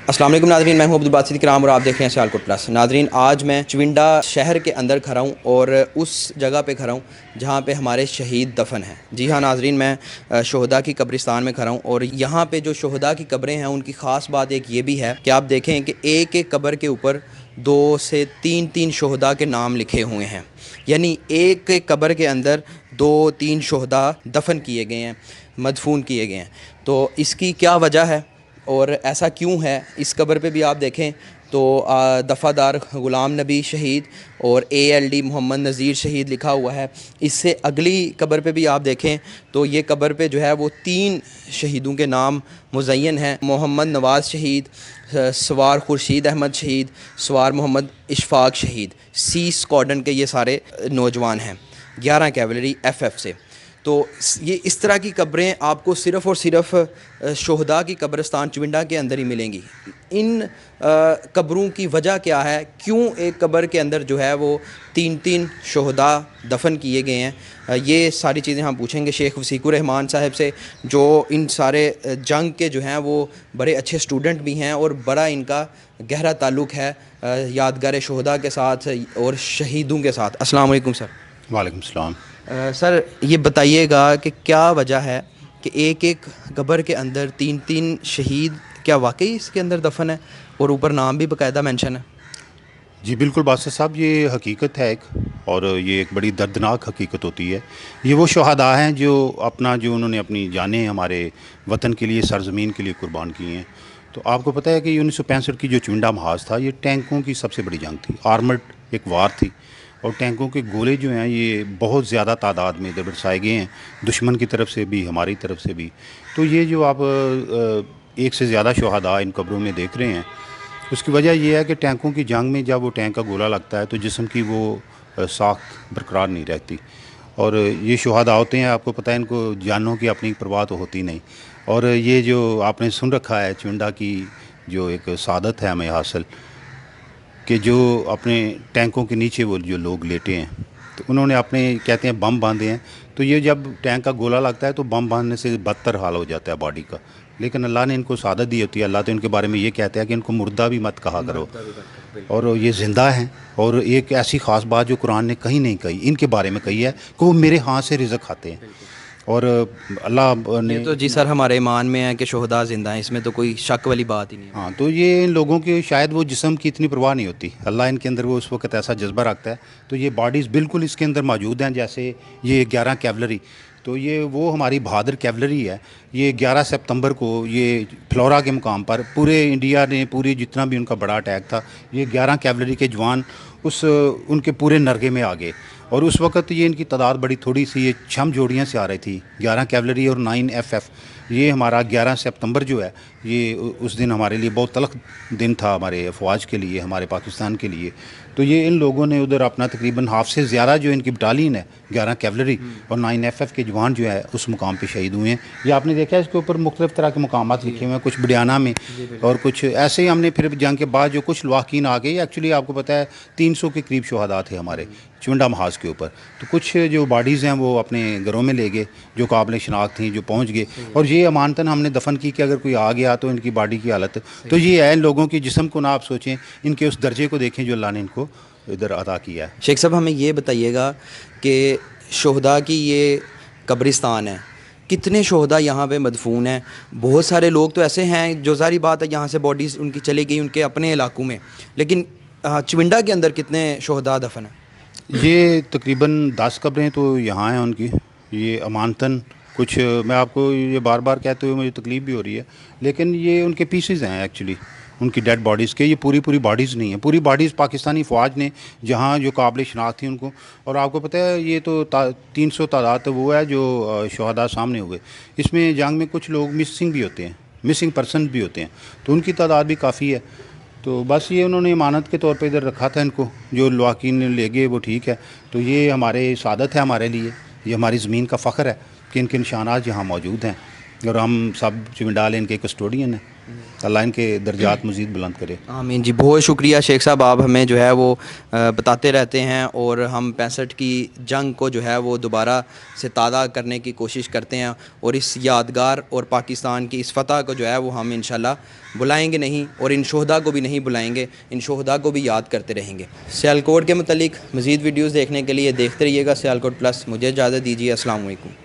अस्सलाम वालेकुम नाज़रीन, मैं हूं अब्दुल बासित इकराम और आप देख रहे हैं सियालकोट प्लस। नाज़रीन, आज मैं चुविंडा शहर के अंदर खड़ा हूं और उस जगह पे खड़ा हूं जहां पे हमारे शहीद दफन हैं। जी हाँ नाज़रीन, मैं शोहदा की कब्रिस्तान में खड़ा हूं और यहां पे जो शोहदा की कब्रें हैं उनकी ख़ास बात एक ये भी है कि आप देखें कि एक एक कब्र के ऊपर 2 से 3 शोहदा के नाम लिखे हुए हैं। यानी एक एक कब्र के अंदर 2-3 शोहदा दफन किए गए हैं, मदफून किए गए हैं। तो इसकी क्या वजह है और ऐसा क्यों है? इस कब्र पे भी आप देखें तो दफ़ादार ग़ुलाम नबी शहीद और ALD मोहम्मद नज़ीर शहीद लिखा हुआ है। इससे अगली कब्र पे भी आप देखें तो ये कब्र पे जो है वो 3 शहीदों के नाम मुज़य्यन हैं। मोहम्मद नवाज़ शहीद, सवार खुर्शीद अहमद शहीद, सवार मोहम्मद इशफ़ाक़ शहीद। C स्क्वाड्रन के ये सारे नौजवान हैं 11 कैवलरी FF से। तो ये इस तरह की कब्रें आपको सिर्फ़ और सिर्फ़ शोहदा की कब्रिस्तान चुविंडा के अंदर ही मिलेंगी। इन कब्रों की वजह क्या है? क्यों एक कब्र के अंदर जो है वो 3 शोहदा दफन किए गए हैं? ये सारी चीज़ें हम पूछेंगे शेख वसीकुर रहमान साहब से, जो इन सारे जंग के जो हैं वो बड़े अच्छे स्टूडेंट भी हैं और बड़ा इनका गहरा ताल्लुक़ है यादगार शोहदा के साथ और शहीदों के साथ। अस्सलाम वालेकुम सर। वालेकुम सलाम। सर, ये बताइएगा कि क्या वजह है कि एक एक कब्र के अंदर 3 शहीद क्या वाकई इसके अंदर दफन है और ऊपर नाम भी बाकायदा मेंशन है? जी बिल्कुल बादशाह साहब, ये हकीकत है एक, और ये एक बड़ी दर्दनाक हकीकत होती है। ये वो शहादा हैं जो उन्होंने अपनी जानें हमारे वतन के लिए, सरज़मीन के लिए कुर्बान की हैं। तो आपको पता है कि 1965 की जो चुविंडा महाज था, ये टैंकों की सबसे बड़ी जंग थी, आर्मर्ड एक वार थी। और टैंकों के गोले जो हैं ये बहुत ज़्यादा तादाद में इधर बरसाए गए हैं, दुश्मन की तरफ से भी, हमारी तरफ से भी। तो ये जो आप एक से ज़्यादा शहादा इन कब्रों में देख रहे हैं, उसकी वजह यह है कि टैंकों की जंग में जब वो टैंक का गोला लगता है तो जिस्म की वो साख्त बरकरार नहीं रहती। और ये शहादा होते हैं, आपको पता है, इनको जानों की अपनी परवाह तो होती नहीं। और ये जो आपने सुन रखा है चुविंडा की जो एक सादत है हमें हासिल, कि जो अपने टैंकों के नीचे वो जो लोग लेटे हैं, तो उन्होंने अपने कहते हैं बम बांधे हैं। तो ये जब टैंक का गोला लगता है तो बम बांधने से बदतर हाल हो जाता है बॉडी का। लेकिन अल्लाह ने इनको सादत दी होती है। अल्लाह तो इनके बारे में ये कहता है कि इनको मुर्दा भी मत कहा करो, और ये ज़िंदा हैं। और एक ऐसी ख़ास बात जो कुरान ने कहीं नहीं कही, इनके बारे में कही है कि वो मेरे हाथ से रिज़्क़ खाते हैं। और अल्लाह ने ये तो जी सर हमारे ईमान में है कि शोहदा ज़िंदा हैं, इसमें तो कोई शक वाली बात ही नहीं है। हाँ, तो ये इन लोगों की शायद वो जिस्म की इतनी परवाह नहीं होती, अल्लाह इनके अंदर वो उस वक्त ऐसा जज्बा रखता है। तो ये बॉडीज़ बिल्कुल इसके अंदर मौजूद हैं। जैसे ये 11 कैवलरी, तो ये वो हमारी बहादुर कैवलरी है। ये 11 सितंबर को ये फ्लोरा के मुकाम पर पूरे इंडिया ने, पूरी जितना भी उनका बड़ा अटैक था, ये 11 कैवलरी के जवान उनके पूरे नरगे में आ गए। और उस वक्त ये इनकी तादाद बड़ी थोड़ी सी, ये छम जोड़ियाँ से आ रही थी, 11 कैवलरी और 9 FF। ये हमारा 11 सितंबर जो है, ये उस दिन हमारे लिए बहुत तलख दिन था, हमारे अफवाज के लिए, हमारे पाकिस्तान के लिए। तो ये इन लोगों ने उधर अपना तकरीबन हाफ से ज़्यादा जो इनकी बटालियन है 11 कैवलरी और 9 FF के जवान जो है उस मुकाम पे शहीद हुए हैं। ये आपने देखा है, इसके ऊपर मुख्तलिफ़ तरह के मुकामात लिखे हुए हैं, कुछ बडियाना में और कुछ ऐसे ही। हमने फिर जंग के बाद जो कुछ लवाकीन आ गए, एक्चुअली आपको पता है 300 के करीब शहादा थे हमारे चुविंडा महाज के ऊपर। तो कुछ जो बॉडीज़ हैं वो अपने घरों में ले गए, जो काबिल शनाख्त थी, जो पहुँच गए। और ये अमानतन हमने दफन की कि अगर कोई आ गया तो इनकी बॉडी की हालत तो ये है। इन लोगों की जिस्म को ना आप सोचें, इनके उस दर्जे को देखें जो अल्लाह ने इनको इधर अदा किया है। शेख साहब, हमें ये बताइएगा कि शोहदा की ये कब्रिस्तान है, कितने शोहदा यहाँ पे मदफून हैं? बहुत सारे लोग तो ऐसे हैं जो ज़ाहिर बात है यहाँ से बॉडीज़ उनकी चली गई उनके अपने इलाकों में, लेकिन चुविंडा के अंदर कितने शोहदा दफन हैं? ये तकरीबन 10 कब्रें तो यहाँ हैं उनकी। ये अमानतन कुछ, मैं आपको ये बार बार कहते हुए मुझे तकलीफ़ भी हो रही है, लेकिन ये उनके पीसेस हैं एक्चुअली, उनकी डेड बॉडीज़ के। ये पूरी बॉडीज़ नहीं है, पूरी बॉडीज़ पाकिस्तानी फ़ौज ने जहाँ जो काबिल शनाख्त थी उनको। और आपको पता है ये तो 300 तादाद तो वो है जो शहादा सामने हुए। इसमें जंग में कुछ लोग मिसिंग भी होते हैं, मिसिंग पर्सन भी होते हैं, तो उनकी तादाद भी काफ़ी है। तो बस ये उन्होंने इमानत के तौर पे इधर रखा था इनको, जो लवाकीन ले गए वो ठीक है। तो ये हमारे सादत है हमारे लिए, ये हमारी ज़मीन का फ़ख्र है कि इनके निशानात यहाँ मौजूद हैं और हम सब चुविंडा इनके कस्टोडियन हैं। अल्लाह इनके दर्जात मज़ीद बुलंद करे। आमीन जी। बहुत शुक्रिया शेख साहब, आप हमें जो है वो बताते रहते हैं और हम 65 की जंग को जो है वो दोबारा से ताज़ा करने की कोशिश करते हैं और इस यादगार और पाकिस्तान की इस फ़तह को जो है वो हम इंशाल्लाह बुलाएंगे नहीं और इन शोहदा को भी नहीं बुलाएंगे, इन शोहदा को भी याद करते रहेंगे। सियालकोट के मतलब मज़ीद वीडियोज़ देखने के लिए देखते रहिएगा सियालकोट प्लस। मुझे इजाज़त दीजिए, अस्सलाम वालेकुम।